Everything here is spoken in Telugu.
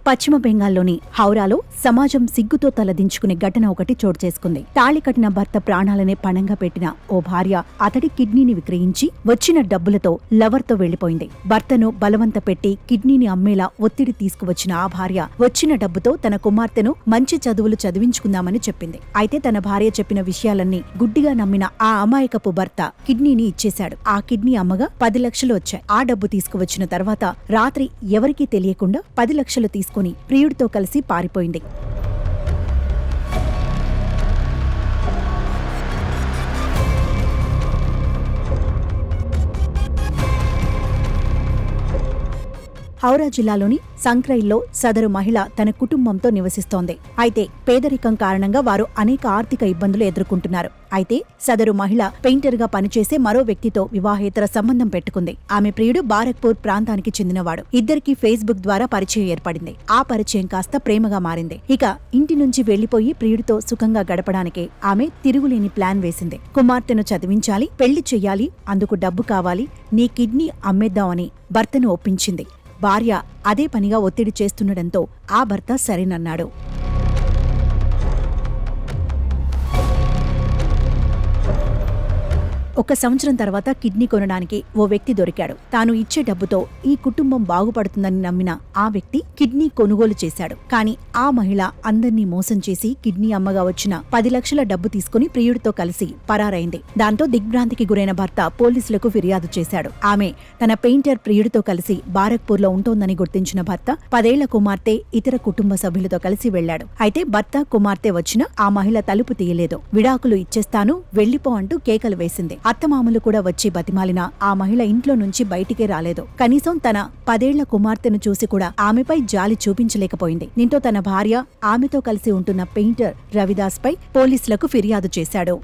పశ్చిమ బెంగాల్లోని హౌరాలో సమాజం సిగ్గుతో తలదించుకునే ఘటన ఒకటి చోటు చేసుకుంది. తాళి కట్టిన భర్త ప్రాణాలనే పణంగా పెట్టిన ఓ భార్య అతడి కిడ్నీని విక్రయించి వచ్చిన డబ్బులతో లవర్తో వెళ్లిపోయింది. భర్తను బలవంత పెట్టి కిడ్నీని అమ్మేలా ఒత్తిడి తీసుకువచ్చిన ఆ భార్య వచ్చిన డబ్బుతో తన కుమార్తెను మంచి చదువులు చదివించుకుందామని చెప్పింది. అయితే తన భార్య చెప్పిన విషయాలన్నీ గుడ్డిగా నమ్మిన ఆ అమాయకపు భర్త కిడ్నీని ఇచ్చేశాడు. ఆ కిడ్నీ అమ్మగా 10 లక్షలు వచ్చాయి. ఆ డబ్బు తీసుకువచ్చిన తర్వాత రాత్రి ఎవరికీ తెలియకుండా 10 లక్షలు తీసుకుని ప్రియుడితో కలిసి పారిపోయింది. హౌరా జిల్లాలోని సంక్రైల్లో సదరు మహిళ తన కుటుంబంతో నివసిస్తోంది. అయితే పేదరికం కారణంగా వారు అనేక ఆర్థిక ఇబ్బందులు ఎదుర్కొంటున్నారు. అయితే సదరు మహిళ పెయింటర్గా పనిచేసే మరో వ్యక్తితో వివాహేతర సంబంధం పెట్టుకుంది. ఆమె ప్రియుడు బారక్పూర్ ప్రాంతానికి చెందినవాడు. ఇద్దరికీ ఫేస్బుక్ ద్వారా పరిచయం ఏర్పడింది. ఆ పరిచయం కాస్త ప్రేమగా మారింది. ఇక ఇంటి నుంచి వెళ్లిపోయి ప్రియుడితో సుఖంగా గడపడానికి ఆమె తిరుగులేని ప్లాన్ వేసింది. కుమార్తెను చదివించాలి, పెళ్లి చెయ్యాలి, అందుకు డబ్బు కావాలి, నీ కిడ్నీ అమ్మేద్దామని భర్తను ఒప్పించింది. భార్య అదే పనిగా ఒత్తిడి చేస్తుండటంతో ఆ భర్త సరేనన్నాడు. ఒక సంవత్సరం తర్వాత కిడ్నీ కొనడానికి ఓ వ్యక్తి దొరికాడు. తాను ఇచ్చే డబ్బుతో ఈ కుటుంబం బాగుపడుతుందని నమ్మిన ఆ వ్యక్తి కిడ్నీ కొనుగోలు చేశాడు. కానీ ఆ మహిళ అందర్నీ మోసం చేసి కిడ్నీ అమ్మగా వచ్చిన 10 లక్షల డబ్బు తీసుకుని ప్రియుడితో కలిసి పరారైంది. దాంతో దిగ్భ్రాంతికి గురైన భర్త పోలీసులకు ఫిర్యాదు చేశాడు. ఆమె తన పెయింటర్ ప్రియుడితో కలిసి బారక్పూర్లో ఉంటోందని గుర్తించిన భర్త 10 ఏళ్ల కుమార్తె ఇతర కుటుంబ సభ్యులతో కలిసి వెళ్లాడు. అయితే భర్త కుమార్తె వచ్చినా ఆ మహిళ తలుపు తీయలేదు. విడాకులు ఇచ్చేస్తాను, వెళ్లిపో అంటూ కేకలు వేసింది. అత్తమామలు కూడా వచ్చి బతిమాలినా ఆ మహిళ ఇంట్లో నుంచి బయటికే రాలేదు. కనీసం తన 10 ఏళ్ల కుమార్తెను చూసి కూడా ఆమెపై జాలి చూపించలేకపోయింది. దీంతో తన భార్య ఆమెతో కలిసి ఉంటున్న పెయింటర్ రవిదాస్ పై పోలీసులకు ఫిర్యాదు చేశాడు.